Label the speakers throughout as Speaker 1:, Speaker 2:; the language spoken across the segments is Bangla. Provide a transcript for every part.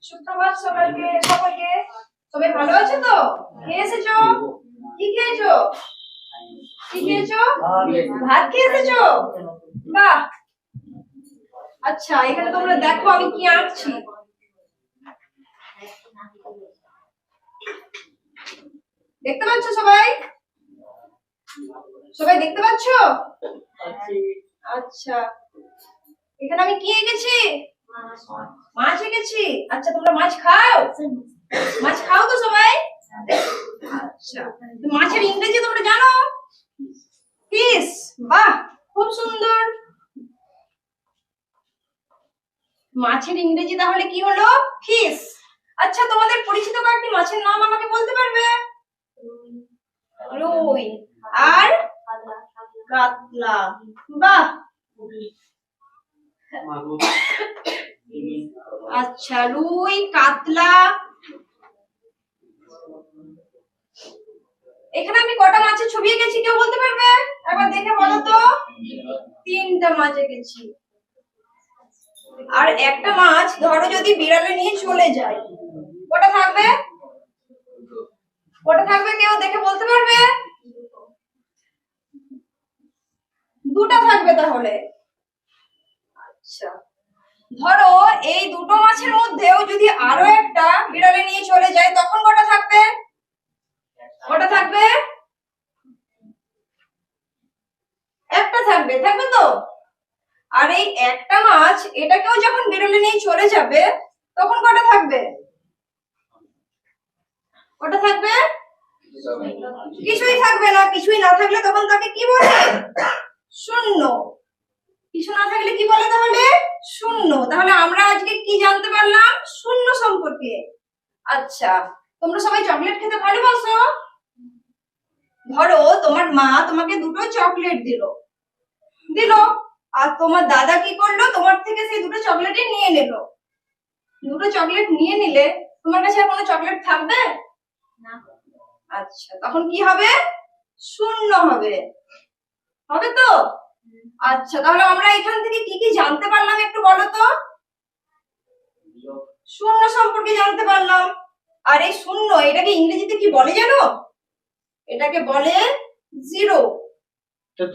Speaker 1: সুপ্রভাত সবাইকে সবাইকে। সবাই ভালো আছো তো? খেয়ে এসেছো? কি খেয়েছো? কি খেয়েছো? ভাত খেয়ে এসেছো? বাহ, আচ্ছা এখানে তোমরা দেখো আমি কি আঁকছি। দেখতে পাচ্ছ সবাই? সবাই দেখতে পাচ্ছ? আচ্ছা, এখানে আমি কি এঁকেছি? মাছ এঁকেছি। আচ্ছা, তোমরা মাছ খাও? মাছ খাও তো সবাই? আচ্ছা, মাছের ইংরেজি তোমরা জানো? ফিশ। বাহ, খুব সুন্দর। মাছের ইংরেজি তাহলে কি হলো? ফিশ। আচ্ছা, তোমাদের পরিচিত কয়েকটি মাছের নাম আমাকে বলতে পারবে? রুই আর কাতলা। বাহ, আচ্ছা রুই কাতলা। এখানে আমি কটা মাছের ছবি এঁকেছি কেউ বলতে পারবে? একবার দেখে বলো তো। 3টা মাছ এঁকেছি। আর একটা মাছ ধরো যদি বিড়ালে নিয়ে চলে যায়, কটা থাকবে? কটা থাকবে কেউ দেখে বলতে পারবে? 2টা থাকবে তাহলে। আচ্ছা, ধরো এই দুটো মাছের মধ্যেও যদি আরো একটা বিড়ালে নিয়ে চলে যায় তখন কটা থাকবে? কটা থাকবে? একটা থাকবে, থাকবে তো? আর এই একটা মাছ এটাকেও যখন বিড়ালে নিয়ে চলে যাবে তখন কটা থাকবে? কটা থাকবে? কিছুই থাকবে না। কিছুই না থাকলে তখন তাকে কি বলে? শূন্য। কিছু না থাকলে কি বলে তাহলে? শূন্য। তাহলে আমরা আজকে কি জানতে পারলাম? শূন্য সম্পর্কে। আচ্ছা, তোমরা সবাই চকলেট খেতে ভালোবাসো? ধরো তোমার মা তোমাকে 2টো চকলেট দিল, আর তোমার দাদা কি করলো? তোমার থেকে সেই 2টো চকলেটই নিয়ে নিল। 2টো চকলেট নিয়ে নিলে তোমার কাছে আর কোনো চকলেট থাকবে না। আচ্ছা, তখন কি হবে? শূন্য হবে। হবে তো? আচ্ছা, তাহলে আমরা এখান থেকে কি কি জানতে পারলাম একটু বলো তো। শূন্য সম্পর্কে জানতে পারলাম। আর এই শূন্য এটাকে ইংরেজিতে কি বলে জানো? এটাকে বলে জিরো।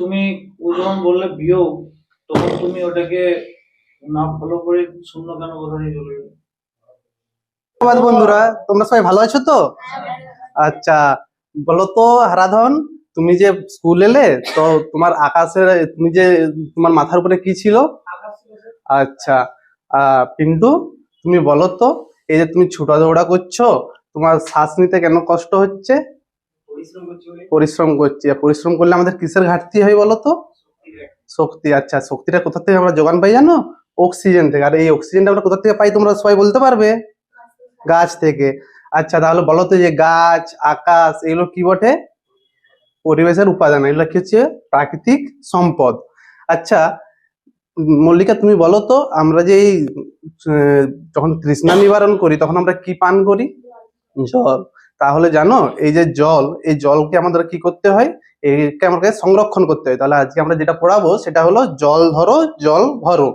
Speaker 2: তুমি যখন বললে বিয়োগ, তখন তুমি ওটাকে না ফলো করে শূন্য কেন কথা দিয়ে চলে গেলে?
Speaker 3: বন্ধুরা, তোমরা সবাই ভালো আছো তো? আচ্ছা, বলো তো হারাধন, তুমি যে স্কুল এলে তো তোমার আকাশের তুমি যে তোমার মাথার উপরে কি ছিল? আচ্ছা, পিন্টু তুমি বলো তো, এই যে তুমি ছোটা দৌড়া করছো, তোমার শ্বাস নিতে কেন কষ্ট হচ্ছে? পরিশ্রম করছি। পরিশ্রম করলে আমাদের কিসের ঘাটতি হয় বলো তো? শক্তি। আচ্ছা, শক্তিটা কোথা থেকে আমরা যোগান পাই জানো? অক্সিজেন থেকে। আর এই অক্সিজেনটা আমরা কোথা থেকে পাই তোমরা সবাই বলতে পারবে? গাছ থেকে। আচ্ছা, তাহলে বলো তো যে গাছ, আকাশ এগুলো কি বটে? পরিবেশের উপাদান। এগুলো কি হচ্ছে? প্রাকৃতিক সম্পদ। আচ্ছা মল্লিকা, তুমি বলো তো, আমরা যে যখন তৃষ্ণা নিবারণ করি তখন আমরা কি পান করি? জল। তাহলে জানো এই যে জল, এই জলকে আমাদের কি করতে হয়? একে আমাকে সংরক্ষণ করতে হয়। তাহলে আজকে আমরা যেটা পড়াবো সেটা হলো জল ধরো জল ভরো।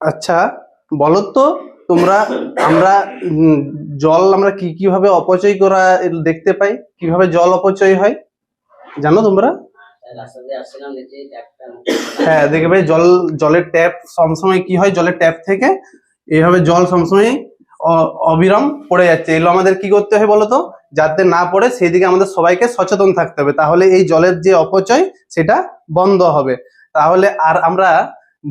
Speaker 3: আচ্ছা বলো তো তোমরা, আমরা জল আমরা কি কিভাবে অপচয় করা দেখতে পাই? কিভাবে জল অপচয় হয় জানো তোমরা? হ্যাঁ, দেখবে জলের ট্যাপ সবসময় কি হয়, জলের ট্যাপ থেকে এইভাবে জল সবসময় অবিরাম পড়ে যাচ্ছে। এগুলো আমাদের কি করতে হয় বলতো? যাতে না পড়ে সেই দিকে আমাদের সবাইকে সচেতন থাকতে হবে। তাহলে এই জলের যে অপচয় সেটা বন্ধ হবে। তাহলে আর আমরা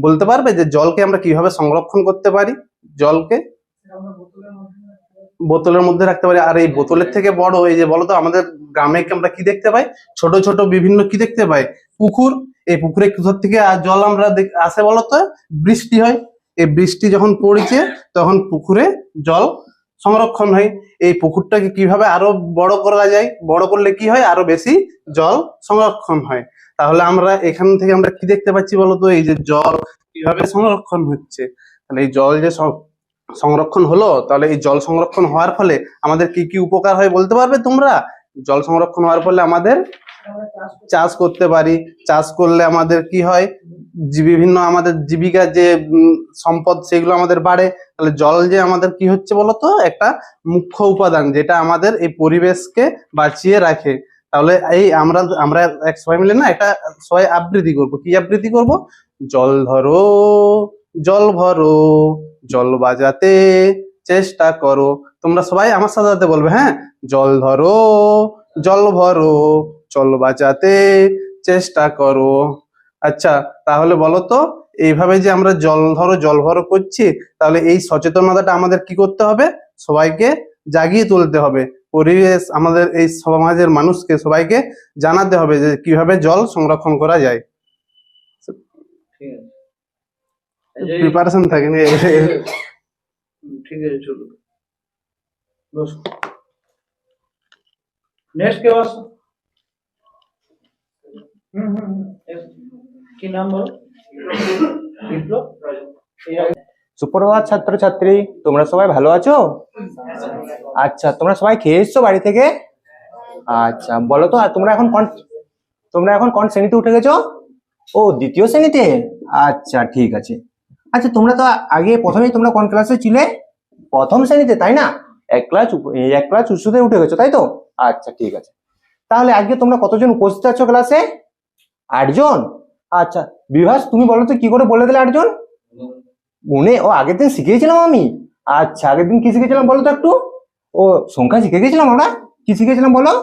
Speaker 3: বলতে পারবে যে জলকে আমরা কিভাবে সংরক্ষণ করতে পারি? জলকে বোতলের মধ্যে রাখতে পারি। আর এই বোতলের থেকে বড় এই যে বলতো আমাদের গ্রামে আমরা কি দেখতে পাই? ছোট ছোট বিভিন্ন কি দেখতে পাই? পুকুর। এই পুকুরে কোথার থেকে জল আমরা আসে বলতো? বৃষ্টি হয়। এই বৃষ্টি যখন পড়ছে তখন পুকুরে জল সংরক্ষণ হয়। এই পুকুরটাকে কিভাবে আরো বড় করা যায়? বড় করলে কি হয়? আরো বেশি জল সংরক্ষণ হয়। তাহলে আমরা এখান থেকে আমরা কি দেখতে পাচ্ছি বলতো? এই যে জল কিভাবে সংরক্ষণ হচ্ছে। তাহলে এই জল যে সংরক্ষণ হলো, তাহলে এই জল সংরক্ষণ হওয়ার ফলে আমাদের কি কি উপকার হয় বলতে পারবে তোমরা? জল সংরক্ষণ হওয়ার ফলে আমাদের চাষ করতে পারি, চাষ করলে আমাদের কি হয়, বিভিন্ন আমাদের জীবিকার যে সম্পদ সেগুলো আমাদের বাড়ে। তাহলে জল যে আমাদের কি হচ্ছে বলতো, একটা মুখ্য উপাদান যেটা আমাদের এই পরিবেশকে বাঁচিয়ে রাখে। তাহলে এই আমরা আমরা এক সবাই মিলে না একটা সবাই আবৃত্তি করবো। কি আবৃত্তি করব? জল ধরো, জল ভরো, জল বাজাতে চেষ্টা করো। তোমরা সবাই আমার সাথে সাথে বলবে, হ্যাঁ? জল ধরো, জল ভরো, জল বাঁচাতে চেষ্টা করো। আচ্ছা, তাহলে বলো তো, এইভাবে যে আমরা জল ধরো জল ভরো করছি, তাহলে এই সচেতনতাটা আমাদের কি করতে হবে? সবাইকে জাগিয়ে তুলতে হবে। পরিবেশ, আমাদের এই সমাজের মানুষকে সবাইকে জানাতে হবে যে কিভাবে জল সংরক্ষণ করা যায়।
Speaker 2: ঠিক আছে, এই যে-
Speaker 3: প্রিপারেশন থাকেনি।
Speaker 2: ঠিক আছে, চলো বসো। নেক্সট কেউ আসো। কি নাম বলো? বিপ্লব।
Speaker 4: সুপ্রভাত ছাত্রছাত্রী, তোমরা সবাই ভালো আছো? আচ্ছা, তোমরা সবাই খেয়ে এসছো বাড়ি থেকে? আচ্ছা, বলো তো, আর তোমরা এখন কোন শ্রেণীতে উঠে গেছো? ও, দ্বিতীয় শ্রেণীতে। আচ্ছা, ঠিক আছে। আচ্ছা, তোমরা তো আগে প্রথমেই তোমরা কোন ক্লাসে ছিলে? প্রথম শ্রেণীতে, তাই না? এক ক্লাস উঁচুতে উঠে গেছো, তাই তো? আচ্ছা, ঠিক আছে। তাহলে আজকে তোমরা কতজন উপস্থিত আছো ক্লাসে? 8 জন। আচ্ছা, বিভাস, তুমি বলো তো কি করে বলে দিলে 8 জন? আগের দিন শিখিয়েছিলাম আমি। আচ্ছা, আগের দিন কি শিখেছিলাম বলো তো একটু? ও, সংখ্যা শিখে গেছিলাম আমরা। কি শিখেছিলাম বলো?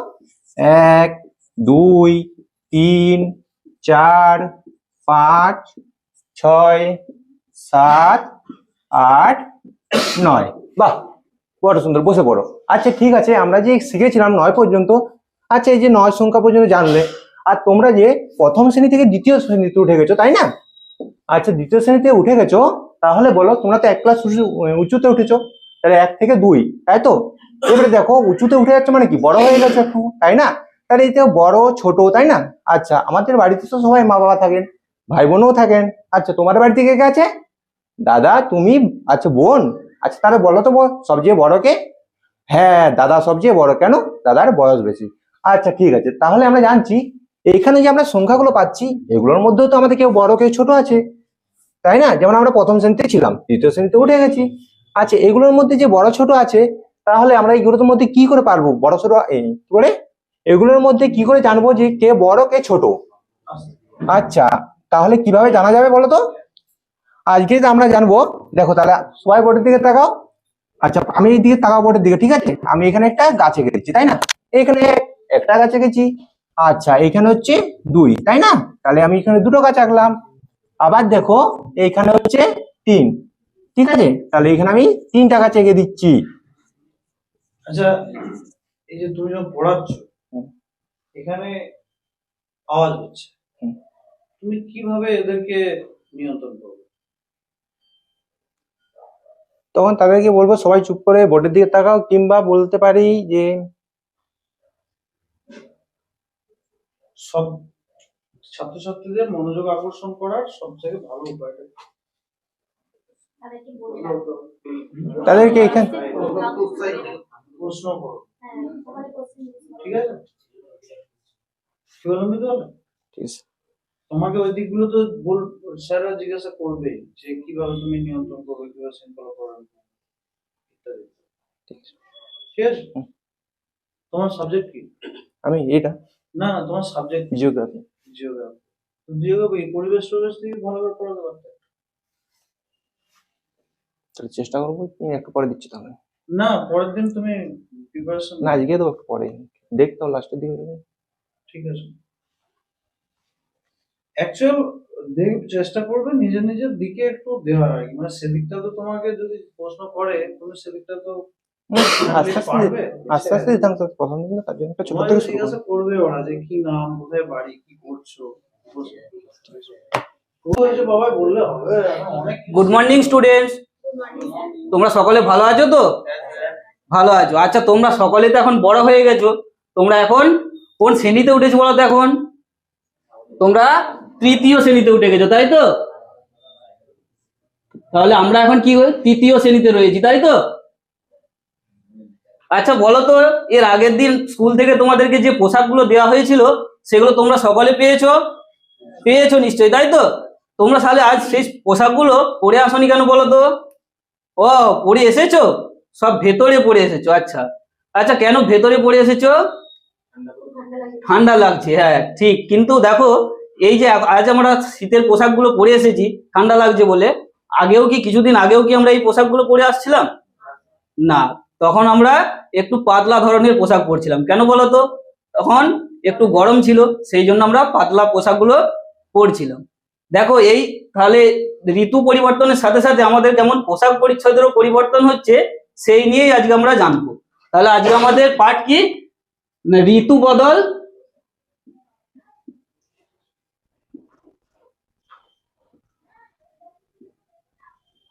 Speaker 4: 1 2 3 4 5 6 7 8 9। বাহ, বড় সুন্দর, বসে পড়ো। আচ্ছা, ঠিক আছে, আমরা যে শিখেছিলাম 9 পর্যন্ত। আচ্ছা, এই যে 9 সংখ্যা পর্যন্ত জানলে, আর তোমরা যে প্রথম শ্রেণী থেকে দ্বিতীয় শ্রেণীতে উঠে গেছো, তাই না? আচ্ছা, দ্বিতীয় শ্রেণীতে উঠে গেছো, তাহলে বলো, তোমরা তো এক ক্লাস উঁচুতে উঠেছো, তাহলে 1 থেকে 2, তাই তো? এবারে দেখো, উঁচুতে উঠে যাচ্ছে মানে কি, বড় হয়ে গেছে একটু, তাই না? তাহলে এই তো বড় ছোট, তাই না? আচ্ছা, আমাদের বাড়িতে তো সবাই মা বাবা থাকেন, ভাই বোনও থাকেন। আচ্ছা, তোমাদের বাড়িতে কে কে আছে? দাদা, তুমি, আচ্ছা বোন। আচ্ছা, তাহলে বলো তো সবচেয়ে বড় কে? হ্যাঁ, দাদা সবচেয়ে বড়। কেন? দাদার বয়স বেশি। আচ্ছা, ঠিক আছে, তাহলে আমরা জানছি এইখানে যে আমরা সংখ্যাগুলো পাচ্ছি, এগুলোর মধ্যেও তো আমাদের কেউ বড় কেউ ছোট আছে, তাই না? যেমন আমরা প্রথম শ্রেণীতে ছিলাম, দ্বিতীয় শ্রেণীতে উঠে গেছি। আচ্ছা, এগুলোর মধ্যে যে বড় ছোট আছে, তাহলে আমরা এইগুলোর মধ্যে কি করে পারবো বড় ছোট কি করে, এগুলোর মধ্যে কি করে জানবো যে কে বড় কে ছোট? আচ্ছা, তাহলে কিভাবে জানা যাবে বলো তো? আজকে আমরা জানবো। দেখো, তাহলে সবাই বোর্ডের দিকে তাকাও। আচ্ছা, আমি এই দিকে তাকাও, বোর্ডের দিকে, ঠিক আছে? আমি এখানে একটা গাছ এঁকেছি, তাই না? এখানে একটা গাছ এঁকেছি। আচ্ছা, এখানে হচ্ছে 2, তাই না? তাহলে আমি এখানে 2টো গাছ আঁকলাম। আবার দেখো, এইখানে হচ্ছে 3, ঠিক আছে? তাহলে এখানে আমি 3টা গাছ এঁকে দিচ্ছি।
Speaker 2: আচ্ছা, এই যে তুমি যখন পড়াচ্ছ, এখানে আওয়াজ হচ্ছে, তুমি কিভাবে এদেরকে নিয়ন্ত্রণ করবে?
Speaker 4: তখন তাদেরকে বলবো সবাই চুপ করে বোর্ডের দিকে তাকাও, কিংবা বলতে পারি যে
Speaker 2: সব ছাত্রছাত্রীদের মনোযোগ আকর্ষণ করার সব থেকে ভালো উপায়টা কি?
Speaker 4: তাদেরকে এখানে
Speaker 2: প্রশ্ন করো, ঠিক আছে? কি বললাম বুঝতে পারলে? তোমাকে ওই দিকগুলো তো স্যাররা জিজ্ঞাসা করবে যে কিভাবে তুমি নিয়ন্ত্রণ করবে, কিভাবে শৃঙ্খলা করবে ইত্যাদি। ঠিক আছে? তোমার সাবজেক্ট কি?
Speaker 4: আমি এটা
Speaker 2: না না, তোমার সাবজেক্ট
Speaker 4: জিওগ্রাফি।
Speaker 2: জিওগ্রাফি পরিবেশ থেকে ভালো করে পড়াতে পারতে।
Speaker 4: চেষ্টা করবো, একটু পরে দিচ্ছি তাহলে।
Speaker 2: না, পরের দিন তুমি প্রিপারেশন
Speaker 4: না, আজকে তো একটু পরে দেখতাম লাস্টের দিকে।
Speaker 2: ঠিক আছে। অ্যাকচুয়াল চেষ্টা করবে নিজের নিজের দিকে একটু দেওয়ার আর কি, মানে সেদিকটা তো তোমাকে যদি প্রশ্ন করে তুমি সেদিকটা তো
Speaker 4: আস্তে আস্তে দিতাম তো, প্রথম দিন তার জন্য একটা ছোট থেকে শুরু
Speaker 2: জিজ্ঞাসা করবে ওরা যে কি নাম, কোথায় বাড়ি, কি করছো। বাবা বললে হবে, অনেক।
Speaker 5: গুড মর্নিং স্টুডেন্টস, তোমরা সকলে ভালো আছো তো? ভালো আছো। আচ্ছা, তোমরা সকলে তো এখন বড় হয়ে গেছো, তোমরা এখন কোন শ্রেণীতে উঠেছো বলো তো? এখন তোমরা তৃতীয় শ্রেণীতে উঠে গেছো, তাই তো? তাহলে আমরা এখন কি হই, তৃতীয় শ্রেণীতে রয়েছি, তাই তো? আচ্ছা বলো তো, এর আগের দিন স্কুল থেকে তোমাদেরকে যে পোশাকগুলো দেওয়া হয়েছিল সেগুলো তোমরা সকলে পেয়েছো নিশ্চয়ই, তাই তো? তোমরা তাহলে আজ সেই পোশাকগুলো পরে আসনি কেন বলো তো? ও, পরে এসেছো, সব ভেতরে পরে এসেছো। আচ্ছা আচ্ছা, কেন ভেতরে পরে এসেছো? ঠান্ডা লাগছে, হ্যাঁ ঠিক। কিন্তু দেখো, এই যে আজ আমরা শীতের পোশাকগুলো পরে এসেছি ঠান্ডা লাগছে বলে, কিছুদিন আগেও কি আমরা এই পোশাকগুলো পরে আসছিলাম? না, তখন আমরা একটু পাতলা ধরনের পোশাক পরছিলাম। কেন বলো তো? তখন একটু গরম ছিল, সেই জন্য আমরা পাতলা পোশাকগুলো পরছিলাম। দেখো, এই তাহলে ঋতু পরিবর্তনের সাথে সাথে আমাদের কেমন পোশাক পরিচ্ছদেরও পরিবর্তন হচ্ছে, সেই নিয়েই আজকে আমরা জানবো। তাহলে আজকে আমাদের পাঠ কি? না, ঋতু বদল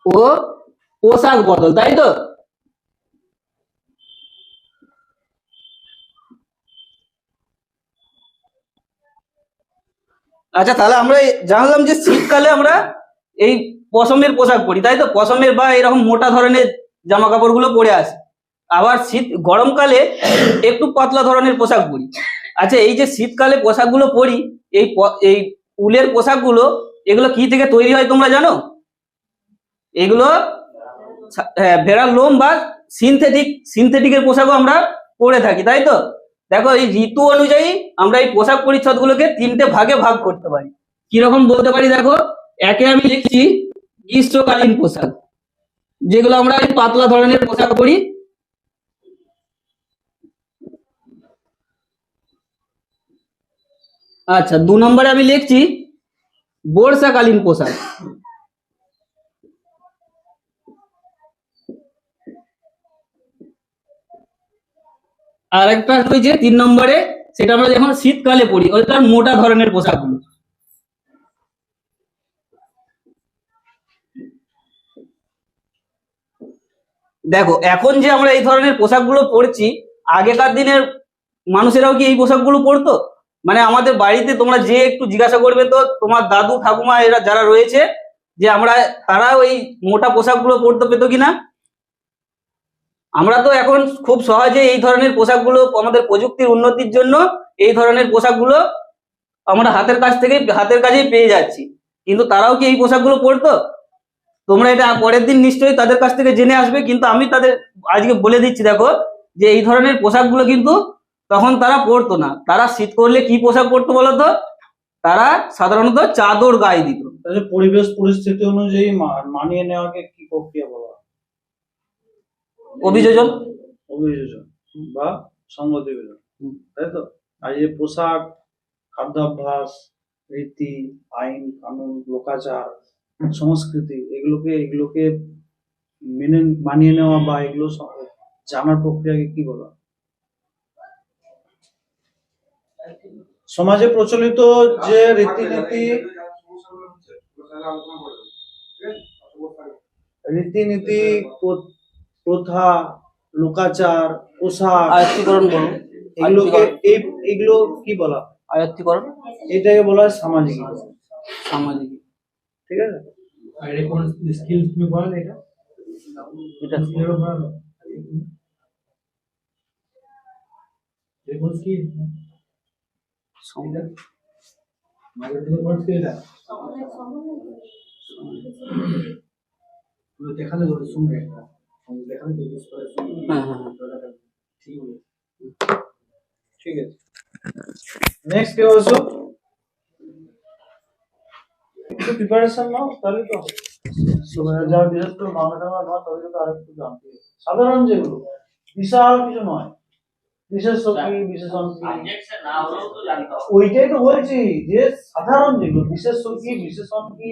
Speaker 5: ও পোশাক বদল, তাই তো? আচ্ছা, তাহলে আমরা জানলাম যে শীতকালে আমরা এই পশমের পোশাক পরি, তাই তো? পশমের বা এরকম মোটা ধরনের জামা কাপড় গুলো পরে আসি। আবার গরমকালে একটু পাতলা ধরনের পোশাক পরি। আচ্ছা, এই যে শীতকালে পোশাকগুলো পরি, এই উলের পোশাকগুলো, এগুলো কি থেকে তৈরি হয় তোমরা জানো? এগুলো ভেড়ার লোম বা সিনথেটিকের পোশাকও আমরা পরে থাকি, তাই তো? দেখো, এই ঋতু অনুযায়ী আমরা এই পোশাক পরিচ্ছদ গুলোকে তিনটে ভাগে ভাগ করতে পারি। কিরকম বলতে পারি দেখো, একে আমি লিখছি গ্রীষ্মকালীন পোশাক, যেগুলো আমরা এই পাতলা ধরনের পোশাক পরি। আচ্ছা, 2 নম্বরে আমি লিখছি বর্ষাকালীন পোশাক। আর একটা রয়েছে 3 নম্বরে, সেটা আমরা যখন শীতকালে পরি, অর্থাৎ মোটা ধরনের পোশাকগুলো। দেখো, এখন যে আমরা এই ধরনের পোশাকগুলো পরছি, আগেকার দিনের মানুষেরাও কি এই পোশাকগুলো পরতো? মানে আমাদের বাড়িতে তোমরা যে একটু জিজ্ঞাসা করবে, তো তোমার দাদু ঠাকুমা এরা যারা রয়েছে, যে তারাও এই মোটা পোশাকগুলো পরতে পেতো কিনা? আমরা তো এখন খুব সহজে এই ধরনের পোশাকগুলো, আমাদের প্রযুক্তির উন্নতির জন্য এই ধরনের পোশাকগুলো আমরা হাতের কাছেই পেয়ে যাচ্ছি। কিন্তু তারাও কি এই পোশাকগুলো পরতো? তোমরা এটা পরের দিন নিশ্চয়ই তাদের কাছ থেকে জেনে আসবে, কিন্তু আমি তাদের আজকে বলে দিচ্ছি। দেখো, যে এই ধরনের পোশাকগুলো কিন্তু তখন তারা পরতো না। তারা শীত করলে কি পোশাক পরতো বলতো? তারা সাধারণত চাদর গায়ে দিত।
Speaker 2: তাহলে পরিবেশ পরিস্থিতি অনুযায়ী মানিয়ে নেওয়াকে কি প্রক্রিয়া বলা হয়?
Speaker 5: অভিযোজন
Speaker 2: বা সংগতি বিধান, তাই তো? আর এই পোশাক, খাদ্যাভ্যাস, রীতি, আইন কানুন, লোকাচার, সংস্কৃতি, এগুলোকে মানিয়ে নেওয়া বা এগুলো জানার প্রক্রিয়াকে কি বলা হয়? সমাজে প্রচলিত যে রীতিনীতি, প্রথা, লোকাচার, পোশাক,
Speaker 5: আয়ত্তীকরণ বলুন।
Speaker 2: এগুলো কি বলা হয়?
Speaker 5: আয়ত্তীকরণ,
Speaker 2: এটাকে বলা হয় সামাজিক।
Speaker 5: সামাজিক,
Speaker 2: ঠিক আছে?
Speaker 6: আর এটা কোন স্কিল তুমি বলেন এটা
Speaker 5: এটা
Speaker 6: স্কিলের উপর এটা কোন স্কিল মানে তুমি কোন স্কিলটা তুমি দেখালে তো শুনবে তুমি দেখালে তো ইউজ করে শুনবে।
Speaker 5: হ্যাঁ হ্যাঁ
Speaker 6: ঠিক আছে
Speaker 2: ঠিক আছে, নেক্সট কি বলছো? একটু প্রিপারেশন নাও, তাহলে তো যারা বিশেষ করে বাংলা টাংলা নয় তাদেরকে তো আরেকটু জানতে হবে। সাধারণ যেগুলো বিশাল কিছু নয়, বিশেষ কি বিশেষণ কি, ওইটাই তো বলছি যে সাধারণ যেগুলো বিশেষ কি বিশেষণ কি,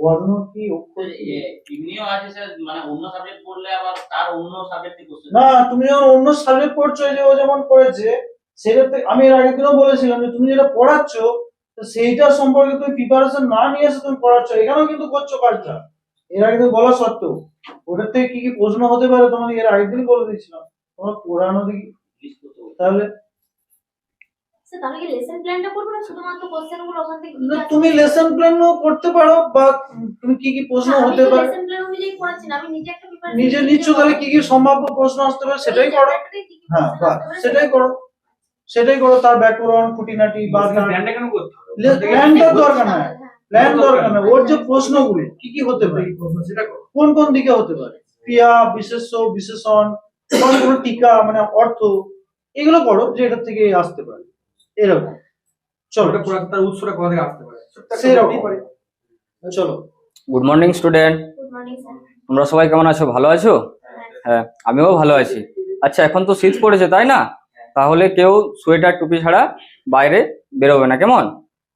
Speaker 2: বর্ণ কি, অক্ষর কি।
Speaker 7: এমনিও আছে স্যার, মানে অন্য সাবজেক্ট পড়লে আবার তার অন্য সাবজেক্টে কোশ্চেন।
Speaker 2: না, তুমি যখন অন্য সাবজেক্ট পড়ছো, এই যে ও যেমন করেছে, সেটাতে আমি এর আগের দিনও বলেছিলাম যে তুমি যেটা পড়াচ্ছ তো সেইটা সম্পর্কে তুমি প্রিপারেশন না নিয়ে এসে তুমি পড়াচ্ছ, এখানেও কিন্তু করছো কাজটা। এর আগে দিন বলা সত্ত্বেও ওটার থেকে কি কি প্রশ্ন হতে পারে তোমাকে এর আগের দিন বলে দিয়েছিলাম, তোমরা পড়ানো দেখি। তাহলে
Speaker 8: তাহলে কি লেসন প্ল্যানটা করবো না শুধুমাত্র কোশ্চেন গুলো ওখান থেকে
Speaker 2: না, তুমি লেসন প্ল্যানও করতে পারো, বা তুমি কি কি প্রশ্ন হতে পারে
Speaker 8: লেসন প্ল্যান অনুযায়ী পড়াচ্ছি না, আমি নিজে একটা পেপার
Speaker 2: নিজে নিচ্ছ, তাহলে কি কি সম্ভাব্য প্রশ্ন আসতে পারে সেটাই করো। হ্যাঁ, বাহ, সেটাই করো। তার ব্যাকরণ, খুঁটিনাটি বা তার
Speaker 6: প্ল্যানটা কেন করতে হবে?
Speaker 2: প্ল্যানটার দরকার নাই, প্ল্যান দরকার নাই, ওর যে প্রশ্নগুলো কি কি হতে পারে,
Speaker 6: সেটা করো।
Speaker 2: কোন কোন দিকে হতে পারে, ক্রিয়া, বিশেষ্য, বিশেষণ, কোন কোন টিকা মানে অর্থ, এগুলো করো যে এটা থেকে আসতে পারে এরকম। চলো,
Speaker 6: ওটা পুরো তার উৎসটা কোথা থেকে আসতে পারে
Speaker 2: সেরকম চলো।
Speaker 9: Good morning student,
Speaker 8: good morning sir.
Speaker 9: তোমরা সবাই কেমন আছো? ভালো আছো? হ্যাঁ, আমিও ভালো আছি। আচ্ছা, এখন তো শীত পড়েছে তাই না? তাহলে কেউ সোয়েটার টুপি ছাড়া বাইরে বেরোবে না, কেমন?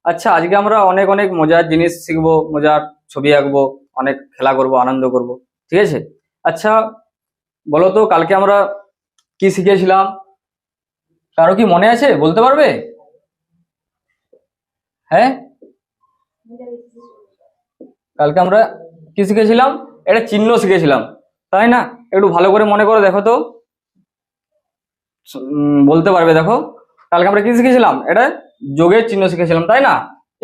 Speaker 9: আচ্ছা, আজকে আমরা অনেক অনেক মজার জিনিস শিখবো, মজার ছবি আঁকবো, অনেক খেলা করব, আনন্দ করব, ঠিক আছে? আচ্ছা বলো তো, কালকে আমরা কি শিখেছিলাম? কারো কি মনে আছে, বলতে পারবে? হ্যাঁ, কালকে আমরা কি শিখেছিলাম? একটা চিহ্ন শিখেছিলাম তাই না? একটু ভালো করে মনে করে দেখো তো, বলতে পারবে? দেখো, কালকে আমরা কি শিখেছিলাম? এটা যোগের চিহ্ন শিখেছিলাম তাই না?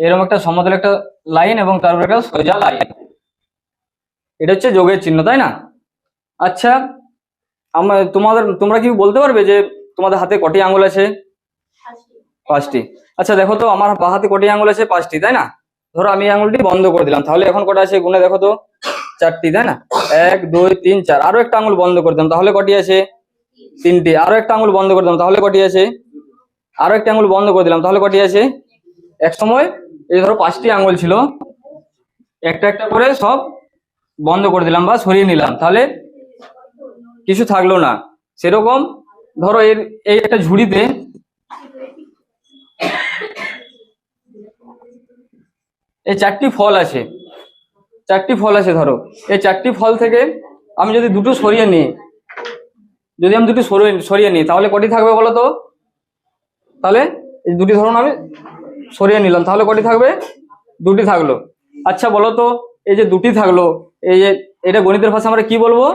Speaker 9: এরকম একটা সমতল একটা লাইন এবং তারপর একটা সোজা লাইন, এটা হচ্ছে যোগের চিহ্ন তাই না? আচ্ছা, তোমরা কি বলতে পারবে যে তোমাদের হাতে কটি আঙ্গুল আছে? 5টি। আচ্ছা দেখো তো, আমার বাঁ হাতে কটি আঙ্গুল আছে? 5টি, তাই না? ধরো আমি এই আঙ্গুলটি বন্ধ করে দিলাম, তাহলে এখন কটা আছে গুনে দেখো তো? 4টি, তাই না? 1 2 3 4। আরো একটা আঙ্গুল বন্ধ করে দিলাম, তাহলে কটি আছে? 3টি। আরো একটা আঙ্গুল বন্ধ করে দিলাম, তাহলে কটি আছে? আরো একটা আঙ্গুল বন্ধ করে দিলাম, তাহলে কটি আছে? এক সময় এই ধরো 5টি আঙ্গুল ছিল, একটা একটা করে সব বন্ধ করে দিলাম বা সরিয়ে নিলাম, তাহলে কিছু থাকলো না। সেরকম ধরো এই একটা ঝুড়িতে এই 4টি ফল আছে, 4টি ফল আছে। ধরো এই 4টি ফল থেকে আমি যদি দুটো সরিয়ে নিই, তাহলে কটি থাকবে বলো তো? তাহলে এই দুটি ধরুন আমি সরিয়ে নিলাম, তাহলে কটি থাকবে? 2টি থাকলো। আচ্ছা বলো তো, এই যে 2টি থাকলো, এই যে এটা গণিতের ভাষা আমরা কি বলবো?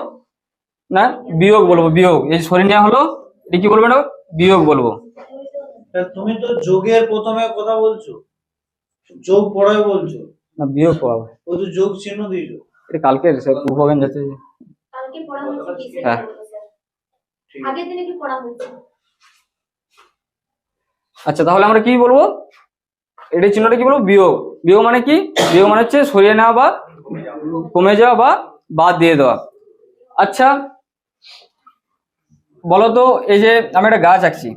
Speaker 9: না, বিয়োগ বলবো, বিয়োগ। এই সরিয়ে নেওয়া হলো, এটা কি বলবো? না, বিয়োগ বলবো।
Speaker 2: তুমি তো যোগের প্রথমে কথা বলছো, যোগ পড়ায় বলছো
Speaker 9: না, বিয়োগ পাবো।
Speaker 2: ও তো যোগ চিহ্ন দিয়েছো।
Speaker 9: এটা কালকে পূর্বজ্ঞান যাচ্ছে।
Speaker 8: কালকে পড়া হয়েছে কি
Speaker 9: হ্যাঁ।
Speaker 8: স্যার? আগের দিনে কি পড়া হয়েছে?
Speaker 9: আচ্ছা তাহলে আমরা কি বলবো? এটার চিহ্নটা কি বলবো? বিয়োগ। বিয়োগ মানে কি? বিয়োগ মানে হচ্ছে সরিয়ে নেওয়া বা কমে যাওয়া বা বাদ দিয়ে দেওয়া। আচ্ছা বলো তো, এই যে আমি একটা গাছ আঁকছি,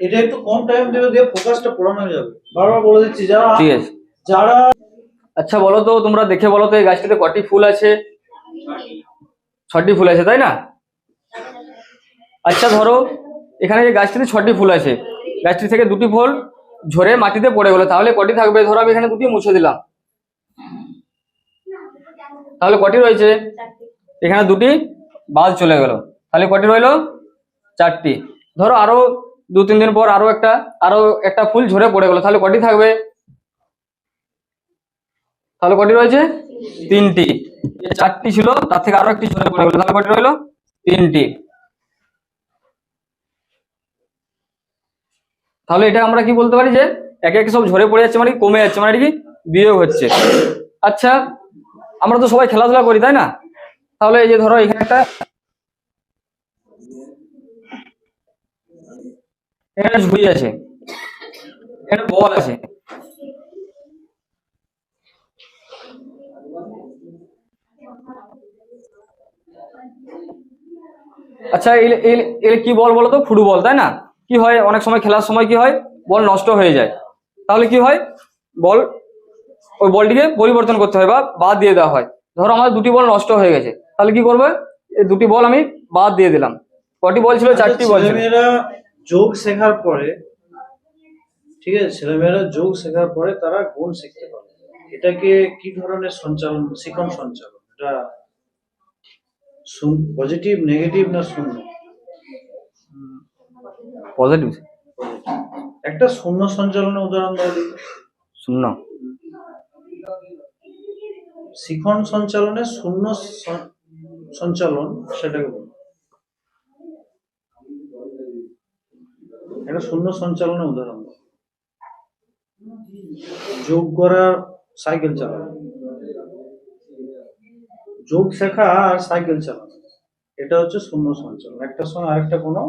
Speaker 2: এটা একটু কম টাইম দেবে, দিয়ে ফোকাসটা পড়ানো যাবে। বারবার বলে দিচ্ছি,
Speaker 9: ঠিক আছে?
Speaker 2: যারা
Speaker 9: আচ্ছা বলো তো, তোমরা দেখে বলো তো, এই গাছটিতে কটি ফুল আছে? 6টি ফুল আছে তাই না? আচ্ছা ধরো এখানে যে গাছটিতে 6টি ফুল আছে, গাছটি থেকে 2টি ফুল ঝরে মাটিতে পড়ে গেলো, তাহলে কটি থাকবে? ধরো আমি এখানে 2টি মুছে দিলাম, তাহলে কটি রয়েছে? এখানে 2টি বাদ চলে গেল, তাহলে কটি রইলো? 4টি। ধরো আরো 2-3 দিন পর আরো একটা ফুল ঝরে পড়ে গেল, তাহলে কটি থাকবে? তাহলে কটি রয়েছে? 3টি। 4টি ছিল, তার থেকে আরো একটি ঝরে পড়ে গেল, তাহলে কটি রইলো? 3টি। তাহলে এটা আমরা কি বলতে পারি যে একে একে সব ঝরে পড়ে যাচ্ছে, মানে কমে যাচ্ছে, মানে এটা কি বিয়োগ হচ্ছে। আচ্ছা আমরা তো সবাই খেলাধুলা করি তাই না? তাহলে এই যে ধরো এখানে একটা ঝুড়ি আছে, একটা বল আছে, আচ্ছা এর কি বল বলো তো? ফুটবল, তাই না? কি হয়, অনেক সময় খেলার সময় কি হয়, বল নষ্ট হয়ে যায়, তাহলে কি হয়, ওই বলটিকে পরিবর্তন করতে হয় বা বাদ দিয়ে দেওয়া হয়। ধরো আমার 2টি বল নষ্ট হয়ে গেছে, তাহলে কি করবে? এই 2টি বল আমি বাদ দিয়ে দিলাম। কটি বল ছিল? 4টি বল ছিল।
Speaker 2: ছেলেমেয়েরা যোগ শেখার পরে, ঠিক আছে, ছেলেমেয়েরা যোগ শেখার পরে তারা গুণ শিখতে পারে। এটাকে কি ধরনের সঞ্চালন, শিখন সঞ্চালন? এটা পজিটিভ, নেগেটিভ না শূন্য?
Speaker 9: পজিটিভ।
Speaker 2: একটা শূন্য সঞ্চালনের উদাহরণ দাও দেখি।
Speaker 9: শূন্য
Speaker 2: শিখন সঞ্চালনের শূন্য সঞ্চালন সেটাকে বলো। একটা শূন্য সঞ্চালনের উদাহরণ দাও। যোগ করার সাইকেল চালানো, যোগ শেখা আর সাইকেল চালানো, এটা হচ্ছে শূন্য সঞ্চালন। একটার সঙ্গে আরেকটা কোনো